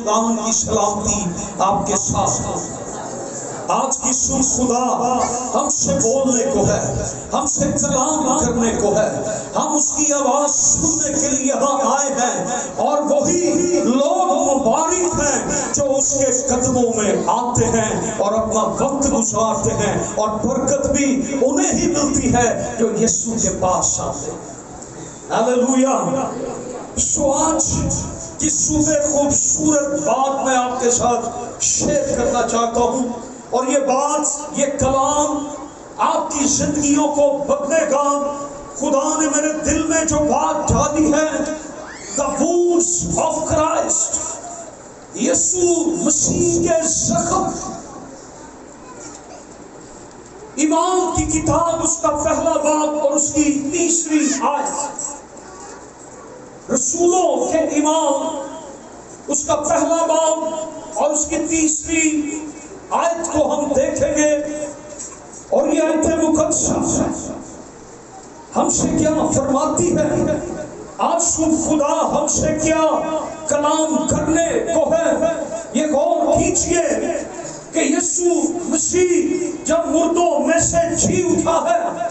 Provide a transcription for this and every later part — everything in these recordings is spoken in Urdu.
خداوند کی سلامتی آپ کے ساتھ ہو۔ آج کی صبح خدا ہم سے بولنے کو ہے، ہم سے کلام کرنے کو ہے، ہم اس کی آواز سننے کے لیے یہاں آئے ہیں، اور وہی لوگ مبارک ہیں جو اس کے قدموں میں آتے ہیں اور اپنا وقت گزارتے ہیں، اور برکت بھی انہیں ہی ملتی ہے جو یسوع کے پاس آتے ہیں۔ ہاللویا۔ سو آج کی صبح خوبصورت بات میں آپ کے ساتھ شیئر کرنا چاہتا ہوں، اور یہ بات، یہ کلام آپ کی زندگیوں کو بدلے گا۔ خدا نے میرے دل میں جو بات ڈالی ہے، the wounds of Christ، یسوع مسیح کے زخم۔ ایمان کی کتاب اس کا پہلا باب اور اس کی تیسری آیت، رسولوں کے ایمان اس کا پہلا باب اور اس کی تیسری آیت کو ہم دیکھیں گے، اور یہ آیت مقدسہ ہم سے کیا فرماتی ہے۔ آج خدا ہم سے کیا کلام کرنے کو ہے، یہ غور کیجئے کہ یسوع مسیح جب مردوں میں سے جی اٹھا ہے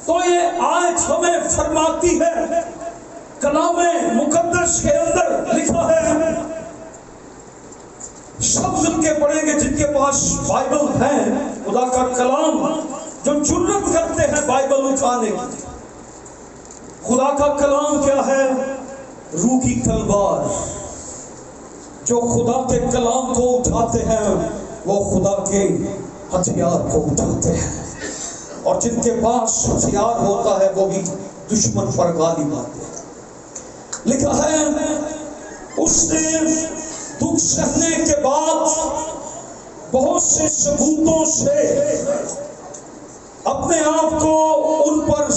تو یہ آیت ہمیں فرماتی ہے، کلام مقدس کے اندر لکھا ہے، سب مل کے پڑھیں گے جن کے پاس بائبل ہے، خدا کا کلام، جو جرت کرتے ہیں بائبل اٹھانے کی۔ خدا کا کلام کیا ہے؟ روح کی تلوار۔ جو خدا کے کلام کو اٹھاتے ہیں وہ خدا کے ہتھیار کو اٹھاتے ہیں، اور جن کے پاس ہتھیار ہوتا ہے وہ بھی دشمن پر غالب آتے ہیں۔ لکھا ہے، اس نے دکھ سہنے کے بعد بہت سے ثبوتوں سے اپنے آپ کو ان پر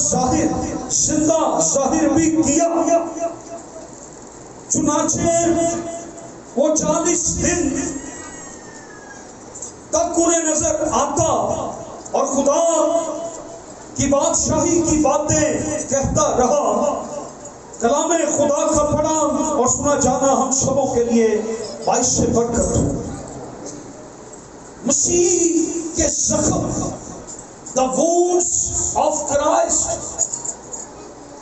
زندہ ظاہر بھی کیا، چنانچہ وہ 40 دن تک انہیں نظر آتا اور خدا کی بادشاہی کی باتیں کہتا رہا۔ کلام خدا کا پڑھا اور سنا جانا ہم سبوں کے لیے باعث سے برکت ہو۔ مسیح کے زخم، the wounds of Christ،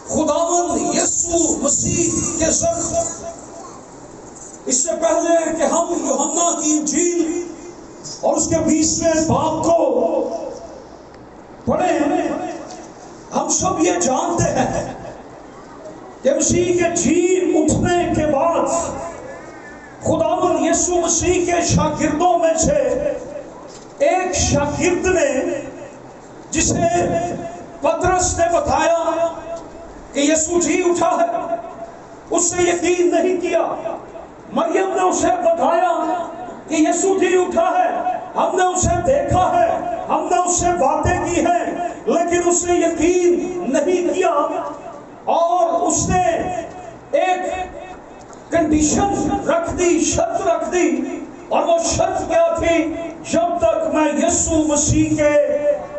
خداوند یسوع مسیح کے زخم۔ اس سے پہلے کہ ہم یوحنا کی انجیل اور اس کے 20ویں باب کو پڑھیں، ہم سب یہ جانتے ہیں کہ مسیح کے جی اٹھنے کے بعد خداوند یسوع مسیح کے شاگردوں میں سے ایک شاگرد نے، جسے پترس نے بتایا کہ یسوع جی اٹھا ہے، اس سے یقین نہیں کیا۔ مریم نے اسے بتایا کہ یسوع جی اٹھا ہے، ہم نے اسے دیکھا ہے، ہم نے اس سے باتیں کی ہیں، لیکن اس نے یقین نہیں کیا، اور اس نے ایک کنڈیشن رکھ دی، شرط رکھ دی، اور وہ شرط کیا تھی؟ جب تک میں یسوع مسیح کے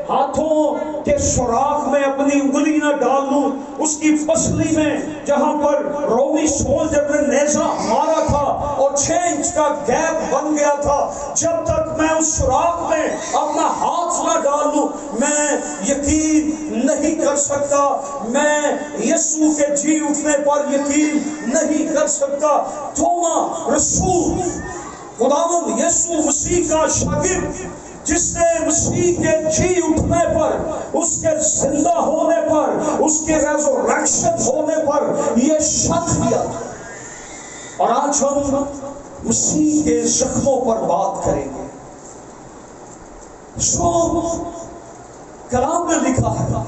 ہاتھوں کے سوراخ میں اپنی انگلی نہ ڈال لوں، اس کی پسلی میں جہاں پر رومی سولجر نے نیزہ مارا تھا اور 6 انچ کا گیپ بن گیا تھا، جب تک میں اس سوراخ میں اپنا ہاتھ نہ ڈال لوں میں یقین نہیں کر سکتا، میں یسوع کے جی اٹھنے پر یقین نہیں کر سکتا۔ توما رسول، خداوند یسوع مسیح کا شاگرد، جس نے مسیح کے جی اٹھنے پر، اس کے زندہ ہونے پر، اس کے ریزوریکشن ہونے پر یہ شک کیا، اور آج ہم مسیح کے زخموں پر بات کریں گے۔ سو کلام میں لکھا ہے،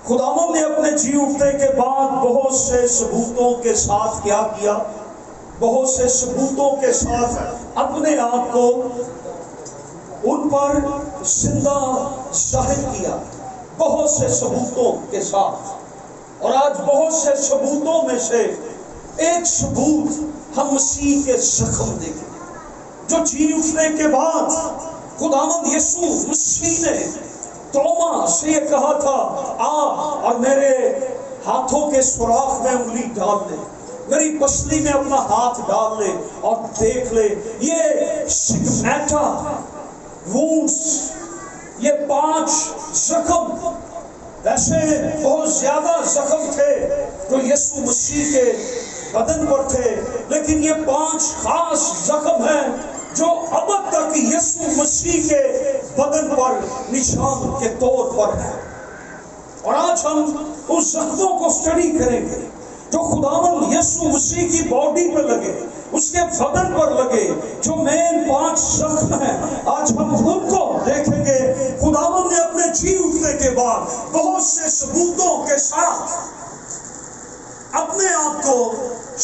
خداوند نے اپنے جی اٹھنے کے بعد بہت سے ثبوتوں کے ساتھ کیا کیا، بہت سے ثبوتوں کے ساتھ اپنے آپ کو ان پر زندہ ظاہر کیا، بہت سے ثبوتوں کے ساتھ۔ اور آج بہت سے ثبوتوں میں سے ایک ثبوت ہم مسیح کے زخم دیکھیں گے، جو جی اٹھنے کے بعد خداوند یسوع مسیح نے توما سے یہ کہا تھا، آ اور میرے ہاتھوں کے سوراخ میں انگلی ڈال دے، میری پسلی میں اپنا ہاتھ ڈال لے اور دیکھ لے یہ سگمیٹا وونڈز، یہ 5 زخم، ایسے بہت زیادہ زخم تھے جو یسوع مسیح کے بدن پر تھے، لیکن یہ 5 خاص زخم ہیں جو اب تک یسوع مسیح کے بدن پر نشان کے طور پر ہے۔ اور آج ہم اس زخموں کو اسٹڈی کریں گے جو خداوند یسوع مسیح کی باڈی پہ لگے، اس کے بدن پر لگے، جو مین 5 زخم ہیں، آج ہم ان کو دیکھیں گے۔ خداوند نے اپنے جی اٹھنے کے بعد بہت سے ثبوتوں کے ساتھ اپنے آپ کو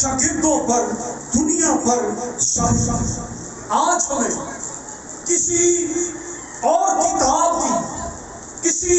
شاگردوں پر، دنیا پر ظاہر کیا۔ آج ہمیں کسی اور کتاب کی، کسی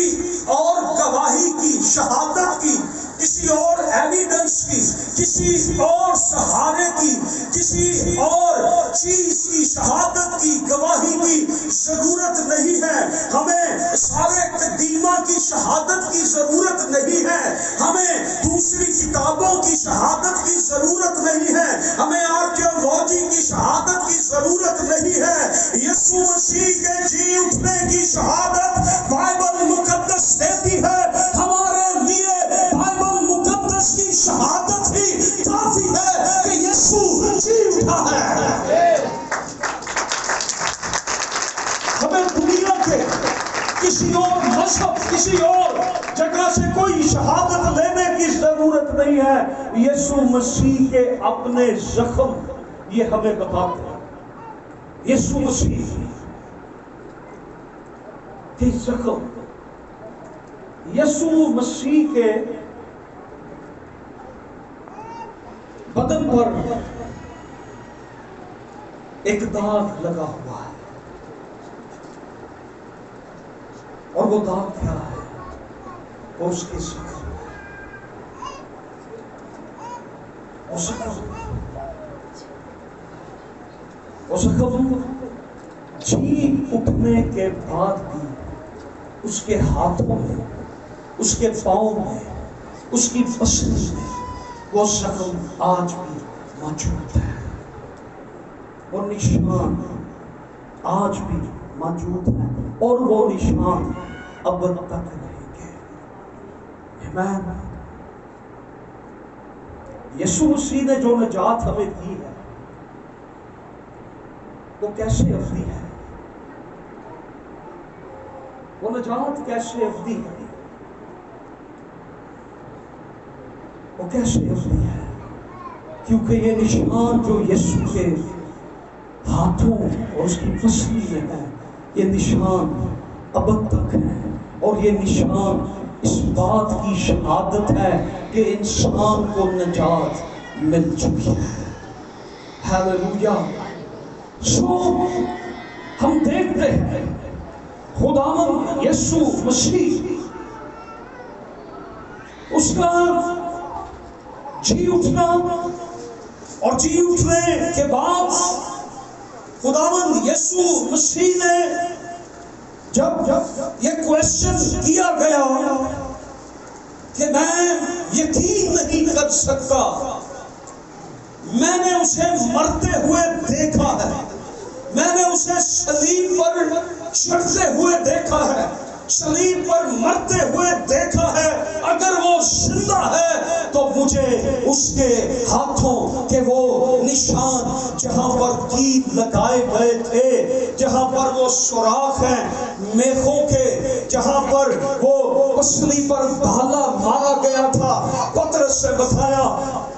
اور گواہی کی، شہادت کی، کسی اور ایویڈنس کی، کسی اور سہارے کی، کسی اور چیز کی شہادت کی، گواہی کی ضرورت نہیں ہے۔ ہمیں سارے قدیمہ کی شہادت کی ضرورت نہیں ہے، ہمیں دوسری کتابوں کی شہادت کی ضرورت نہیں ہے، ہمیں آرکیولوجی کی شہادت کی ضرورت نہیں ہے۔ یسوع مسیح کے جی اٹھنے کی شہادت بائبل مقدس دیتی ہے۔ ہمارے لیے بائبل مقدس کی شہادت ہی کافی ہے کہ یسوع جی اٹھا ہے۔ ہمیں دنیا کے کسی اور مذہب، کسی اور جگہ سے کوئی شہادت لینے کی ضرورت نہیں ہے۔ یسوع مسیح کے اپنے زخم یہ ہمیں بتاتے ہیں۔ یسوع مسیح کے زخم، یسوع مسیح کے بدن پر ایک داغ لگا ہوا ہے، اور وہ داغ کیا ہے؟ وہ اس کے زخم ہے۔ وہ زخم جی اٹھنے کے بعد بھی اس کے ہاتھوں میں، اس کے پاؤں میں، اس کی پسلی میں وہ زخم آج بھی موجود ہے، وہ نشان آج بھی موجود ہے، اور وہ نشان اب تک رہیں گے۔ آمین۔ یسوع مسیح نے جو نجات ہمیں دی ہے وہ کیسے ابدی ہے؟ وہ نجات کیسے ابدی ہے؟ وہ کیسے ابدی ہے؟ کیونکہ یہ نشان جو یسوع کے ہاتھوں اور اس کی پسلی میں ہے، یہ نشان اب تک ہے، اور یہ نشان اس بات کی شہادت ہے کہ انسان کو نجات مل چکی ہے۔ ہیلیلویا۔ سو ہم دیکھتے ہیں خداوند یسوع مسیح، اس کا جی اٹھنا، اور جی اٹھنے کے بعد خداوند یسوع مسیح نے جب یہ کویسچن کیا گیا کہ میں یقین نہیں کر سکتا، میں نے اسے مرتے ہوئے دیکھا ہے، میں نے اسے صلیب پر چڑھتے ہوئے دیکھا ہے، صلیب پر مرتے ہوئے دیکھا ہے، اگر وہ زندہ ہے تو مجھے اس کے ہاتھوں کے وہ نشان جہاں پر تیر لگائے گئے تھے، جہاں پر وہ سوراخ ہیں میخوں کے، جہاں پر وہ پسلی پر بھالا مارا گیا تھا، پترس سے بتایا،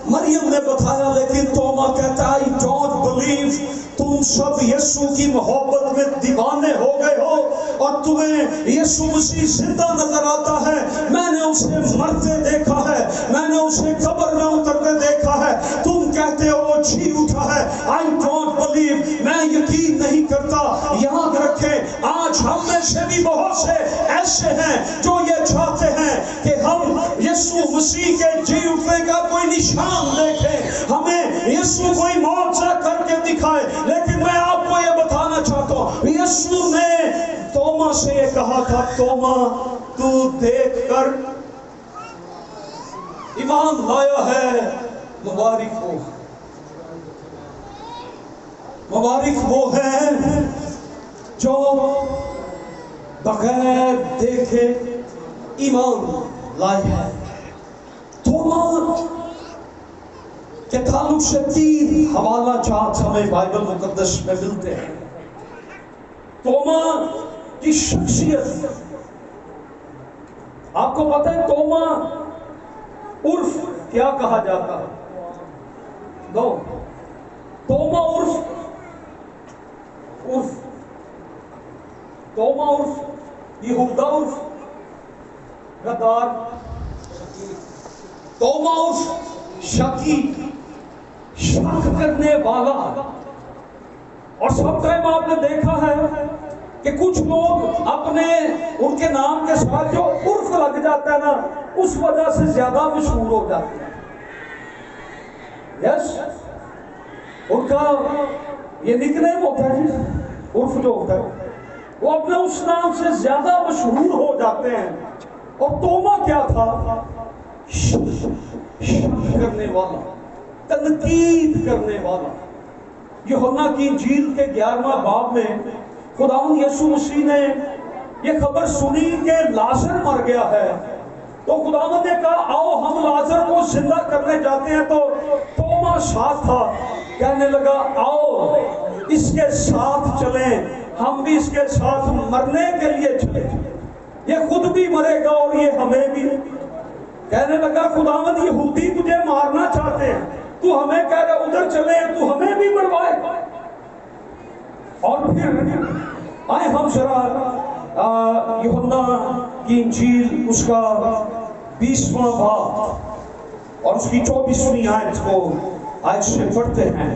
مریم نے بتایا، لیکن توما کہتا ہے I don't believe۔ تم سب یسوع کی محبت میں دیوانے ہو گئے ہو، اور تمہیں یسوع مسیح زندہ نظر آتا ہے، میں نے اسے مرتے دیکھا ہے، میں نے اسے قبر میں اترتے دیکھا ہے، تم کہتے ہو وہ جی اٹھا ہے۔ I don't believe، میں یقین نہیں کرتا۔ یاد رکھیں آج ہم میں سے بھی بہت سے ایسے ہیں جو یہ چاہتے ہیں کہ ہم یسوع مسیح کے جی اٹھنے کا کوئی نشان دیکھیں، ہمیں یسوع کوئی معجزہ کر کے دکھائے، لیکن میں آپ کو یہ بتانا چاہتا ہوں یسوع نے توما سے یہ کہا تھا، توما تو دیکھ کر ایمان لایا ہے، مبارک ہو، مبارک وہ ہے جو بغیر دیکھے ایمان لائے ہیں۔ توما کے تعلق سے 3 حوالہ جات ہمیں بائبل مقدس میں ملتے ہیں۔ توما کی شخصیت، آپ کو پتہ ہے توما عرف کیا کہا جاتا ہے؟ توما عرف توما عرف یہودا عرف غدار، توما عرف شکی، شک کرنے والا۔ اور سب ٹائم آپ نے دیکھا ہے کہ کچھ لوگ اپنے ان کے نام کے ساتھ جو عرف لگ جاتا ہے نا، اس وجہ سے زیادہ مشہور ہو جاتے ہیں۔ یس، ان کا یہ نک نیم ہوتا ہے جی، عرف جو ہوتا ہے وہ اپنے اس نام سے زیادہ مشہور ہو جاتے ہیں۔ اور توما کیا تھا؟ شک کرنے والا، تنقید کرنے والا۔ یوحنا کی انجیل کے 11واں باب میں خداوند یسوع مسیح نے یہ خبر سنی کہ لازر مر گیا ہے، تو خداوند نے کہا آؤ ہم لازر کو زندہ کرنے جاتے ہیں۔ تو توما ساتھ تھا، کہنے لگا آؤ اس کے ساتھ چلیں، ہم بھی اس کے ساتھ مرنے کے لیے چلیں، یہ خود بھی مرے گا اور یہ ہمیں بھی۔ کہنے لگا خداوند یہودی تجھے مارنا چاہتے ہیں، تو ہمیں کہہ رہا ادھر چلے تو ہمیں بھی مروائے۔ اور پھر آئے ہم ذرا یوحنا کی انجیل اس کا 20واں باب اور اس کی 24ویں آیت کو آیت سے پڑھتے ہیں۔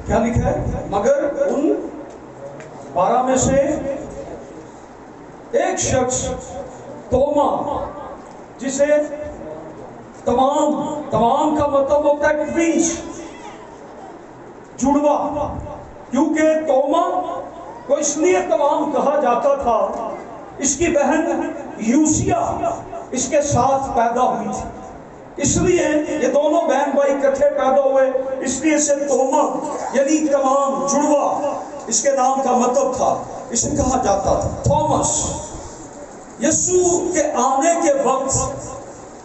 کیا لکھا ہے؟ مگر ان 12 میں سے ایک شخص توما، جسے تمام کا مطلب ہوتا ہے ٹوینس، جڑوا، کیونکہ توما کو اس لیے تمام کہا جاتا تھا، اس کی بہن یوسیا اس کے ساتھ پیدا ہوئی تھی، اس لیے یہ دونوں بہن بھائی اکٹھے پیدا ہوئے، اس لیے اسے توما یعنی تمام، جڑوا اس کے نام کا مطلب تھا، اسے کہا جاتا تھا تھامس۔ یسوع کے آنے کے وقت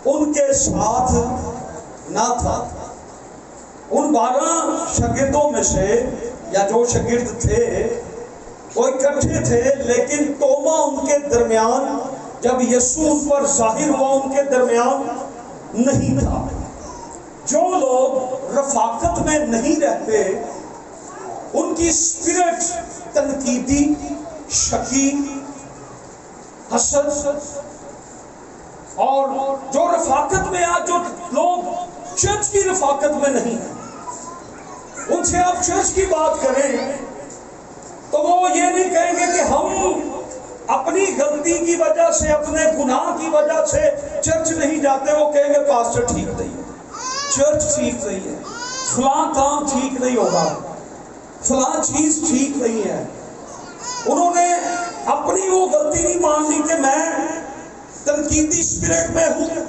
ان کے ساتھ نہ تھا۔ ان 12 شاگردوں میں سے یا جو شاگرد تھے وہ اکٹھے تھے، لیکن توما ان کے درمیان، جب یسوع ان پر ظاہر ہوا ان کے درمیان نہیں تھا۔ جو لوگ رفاقت میں نہیں رہتے ان کی اسپرٹ تنقیدی، شکی، حسد، اور جو رفاقت میں آج جو لوگ چرچ کی رفاقت میں نہیں ہیں، ان سے آپ چرچ کی بات کریں تو وہ یہ نہیں کہیں گے کہ ہم اپنی غلطی کی وجہ سے، اپنے گناہ کی وجہ سے چرچ نہیں جاتے، وہ کہیں گے پاسٹر ٹھیک نہیں ہے، چرچ ٹھیک نہیں ہے، فلاں کام ٹھیک نہیں ہوگا، فلاں چیز ٹھیک نہیں ہے۔ انہوں نے اپنی وہ غلطی نہیں مان لی کہ میں تنقیدی اسپرٹ میں ہوں،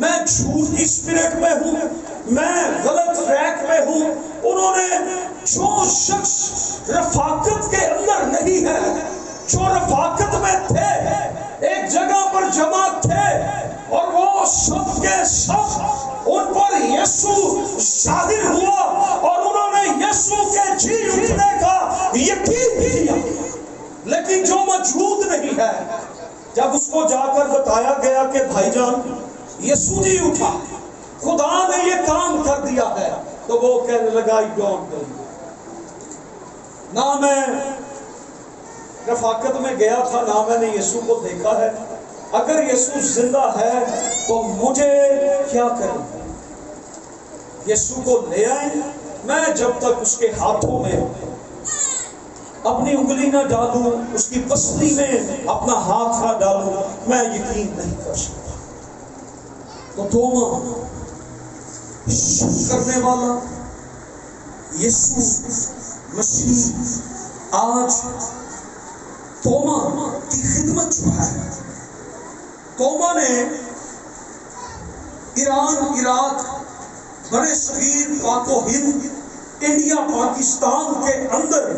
میں جھوٹ کی اسپرٹ میں ہوں، میں غلط ٹریک میں ہوں۔ انہوں نے جو شخص رفاقت کے اندر نہیں ہے، جو رفاقت میں تھے، ایک جگہ پر جمع تھے، اور وہ سب کے سب ان پر یسوع ظاہر ہوا اور انہوں نے یسوع کے جی اٹھنے کا یقین کیا۔ لیکن جو موجود نہیں ہے، جب اس کو جا کر بتایا گیا کہ بھائی جان یسوع جی اٹھا، خدا نے یہ کام کر دیا ہے، تو وہ کہنے لگا I don't believe۔ نہ میں رفاقت میں گیا تھا، نہ میں نے یسوع کو دیکھا ہے، اگر یسوع زندہ ہے تو مجھے کیا کریں؟ یسوع کو لے آئیں، میں جب تک اس کے ہاتھوں میں اپنی انگلی نہ ڈالوں، اس کی پسلی میں اپنا ہاتھ نہ ڈالوں، میں یقین نہیں کر سکتا۔ تو توما شک کرنے والا یسوع مسیح آج توما کی خدمت جو ہے، توما نے ایران، عراق، برے صغیر، پاک و ہند، انڈیا، پاکستان کے اندر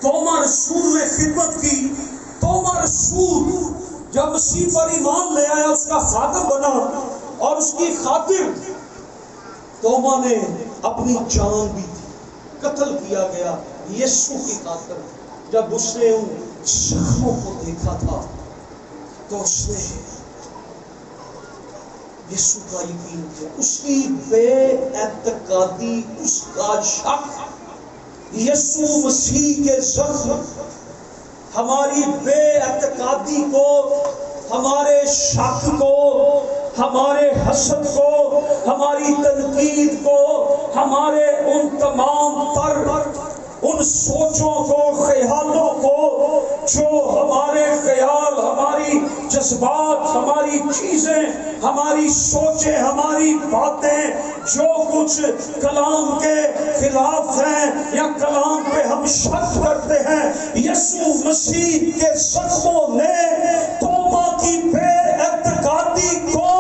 توما رسول نے خدمت کی۔ توما رسول جب مسیح پر ایمان لے آیا، اس کا خادم بنا، اور اس کی خاطر توما نے اپنی جان بھی قتل کیا گیا یسوع کی خاطر۔ جب اس نے ان زخموں کو دیکھا تھا تو اس نے یسوع کا یقین کیا۔ اس کی بے اعتقادی، اس کا شک، یسوع مسیح کے زخم ہماری بے اعتقادی کو، ہمارے شک کو، ہمارے حسد کو، ہماری تنقید کو، ہمارے ان تمام تر ان سوچوں کو، خیالوں کو، جو ہمارے خیال، ہماری جذبات، ہماری چیزیں، ہماری سوچیں، ہماری باتیں جو کچھ کلام کے خلاف ہیں یا کلام پہ ہم شک کرتے ہیں، یسوع مسیح کے زخموں نے توما کی بے اعتقادی کو،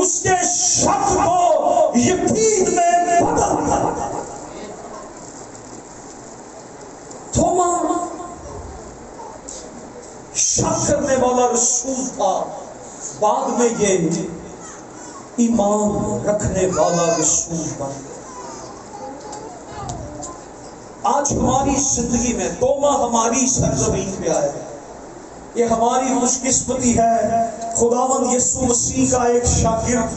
اس کے شک کو یقین میں بدل دیا۔ توما شک کرنے والا رسول تھا، بعد میں یہ ایمان رکھنے والا رسول بن گیا۔ آج ہماری زندگی میں توما ہماری سرزمین پہ آیا ہے، یہ ہماری خوش قسمتی ہے۔ خداوند یسوع مسیح کا ایک شاگرد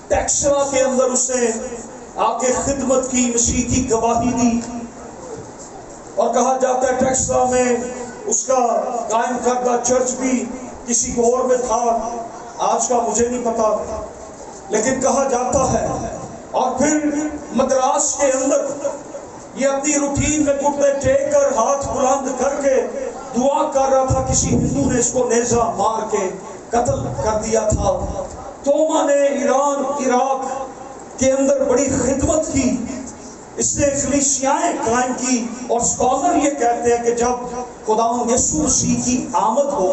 ٹیکسلا کے اندر اس نے آ کے خدمت کی، مسیح کی گواہی دی، اور کہا جاتا ہے ٹیکسلا میں اس کا قائم کردہ چرچ بھی کسی اور میں تھا، آج کا مجھے نہیں پتا، لیکن کہا جاتا ہے۔ اور پھر مدراس کے اندر یہ اپنی روٹین میں گھٹنے ٹیک کر، ہاتھ بلند کر کے دعا کر رہا تھا، کسی ہندو نے اس کو نیزہ مار کے قتل کر دیا تھا۔ توما نے ایران، عراق کے اندر بڑی خدمت کی، اس نے کلیسیائیں قائم کی، اور اسکالر یہ کہتے ہیں کہ جب خداوند یسوع مسیح کی آمد ہو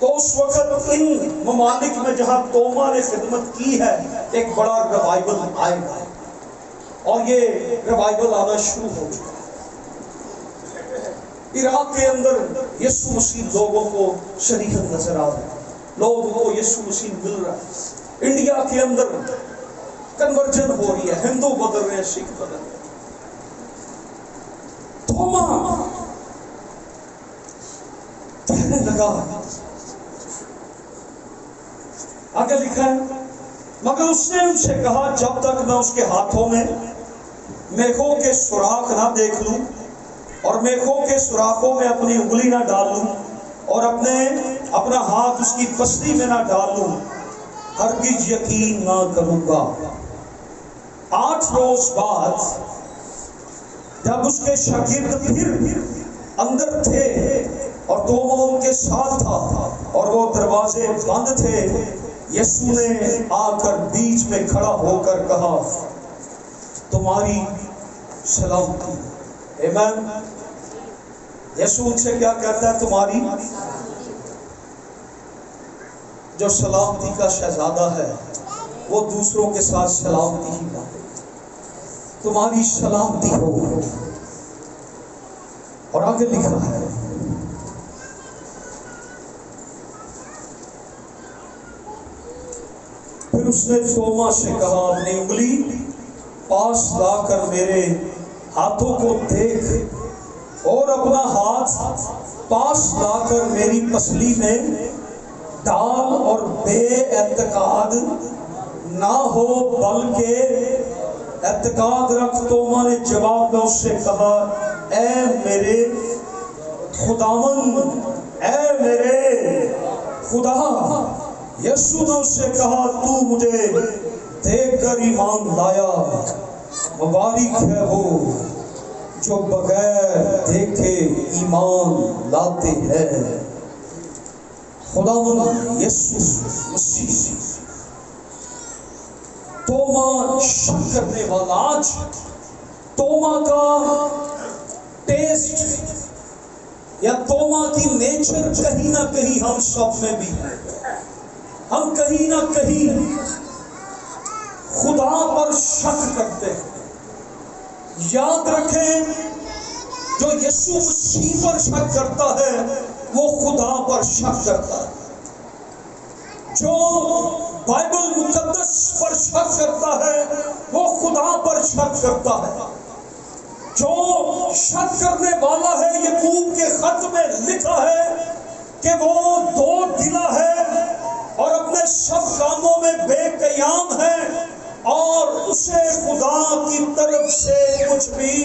تو اس وقت ان ممالک میں جہاں توما نے خدمت کی ہے ایک بڑا ریوائول آئے گا، اور یہ ریوائول آنا شروع ہو چکا ہے۔ عراق کے اندر یسوع مسیح لوگوں کو شریحت نظر آ رہا ہے، لوگوں کو یسوع مسیح مل رہا ہے۔ انڈیا کے اندر کنورجن ہو رہی ہے، ہندو بدل رہے ہیں، سکھ بدل رہے ہیں۔ توما کہنے لگا، آگے لکھا ہے، مگر اس نے ان سے کہا جب تک میں اس کے ہاتھوں میں میخوں کے سوراخ نہ دیکھ لوں اور میخوں کے سوراخوں میں اپنی انگلی نہ ڈال لوں اور اپنا ہاتھ اس کی پسلی میں نہ ڈال لوں، ہرگز یقین نہ کروں گا۔ 8 روز بعد جب اس کے شاگرد پھر اندر تھے اور توما ان کے ساتھ تھا اور وہ دروازے بند تھے، یسوع نے آ کر بیچ میں کھڑا ہو کر کہا، تمہاری سلامتی۔ آمین۔ یسوع ان سے کیا کہتا ہے؟ تمہاری، جو سلامتی کا شہزادہ ہے وہ دوسروں کے ساتھ سلامتی ہی بانٹے، تمہاری سلامتی ہو۔ اور آگے لکھا ہے، پھر اس نے توما سے کہا، اپنی انگلی پاس لا کر میرے ہاتھوں کو دیکھ اور اپنا ہاتھ پاس لا کر میری پسلی میں ڈال، اور بے اعتقاد نہ ہو بلکہ اعتقاد رکھ۔ توما نے جواب میں اس سے کہا، اے میرے خداوند، اے میرے خدا۔ یسوع نے اس سے کہا، تو مجھے دیکھ کر ایمان لایا، مبارک ہے وہ جو بغیر دیکھے ایمان لاتے ہیں۔ خداوند یسوع مسیح توما شک کرنے والا. آج توما کا ٹیسٹ یا توما کی نیچر کہیں نہ کہیں ہم سب میں بھی ہے. ہم کہیں نہ کہیں خدا پر شک کرتے ہیں. یاد رکھیں جو یسوع مسیح پر شک کرتا ہے وہ خدا پر شک کرتا ہے. جو بائبل مقدس پر شک کرتا ہے وہ خدا پر شک کرتا ہے. جو شک کرنے والا ہے یعقوب کے خط میں لکھا ہے کہ وہ دو دلا ہے اور اپنے سب کاموں میں بے قیام ہے اور اسے خدا کی طرف سے کچھ بھی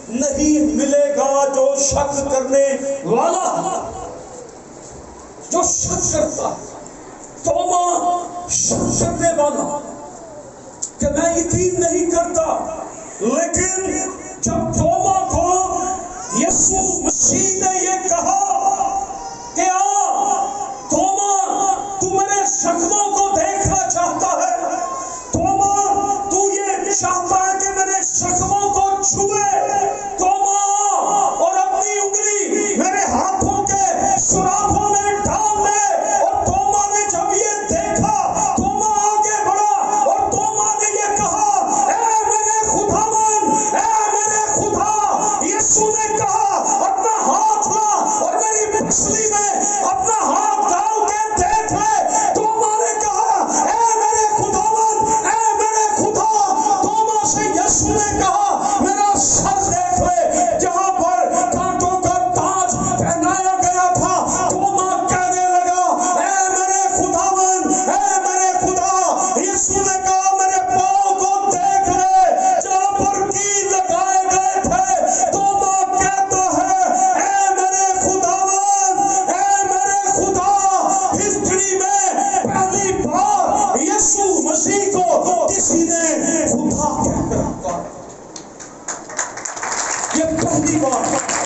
نہیں ملے گا. جو شک کرنے والا، جو شک کرتا ہے، توما شک کرنے والا کہ میں یقین نہیں کرتا. لیکن جب توما کو یسوع مسیح نے یہ کہا کہ توما تو میرے زخموں کو دیکھنا چاہتا ہے، توما تو یہ چاہتا ہے کہ میرے زخموں کو چھوئے، توما اور اپنی انگلی میرے ہاتھوں کے سوراخوں میں ڈال دے. اور توما نے جب یہ دیکھا توما آگے بڑھا اور توما نے یہ کہا اے میرے خداوند، اے میرے خدا. یسوع نے کہا اپنا ہاتھ لا اور میری پسلی میں اپنا ہاتھ ڈال کے دیکھ لے. توما نے کہا اے میرے خداوند، اے میرے خدا. توما سے یسوع نے کہا میرا سر دیکھ لے جہاں پر کانٹوں کا تاج پہنایا گیا تھا. توما کہنے لگا اے میرے خداوند، اے میرے خدا. یسوع نے کہا میرے پاؤں کو دیکھ لے جہاں پر کیل لگائے گئے تھے. توما کہتا ہے اے میرے خداوند، اے میرے خدا. ہسٹری میں پہلی بار یسوع مسیح کو کسی نے خدا کہہ کر پکارا. یہ پہلی بار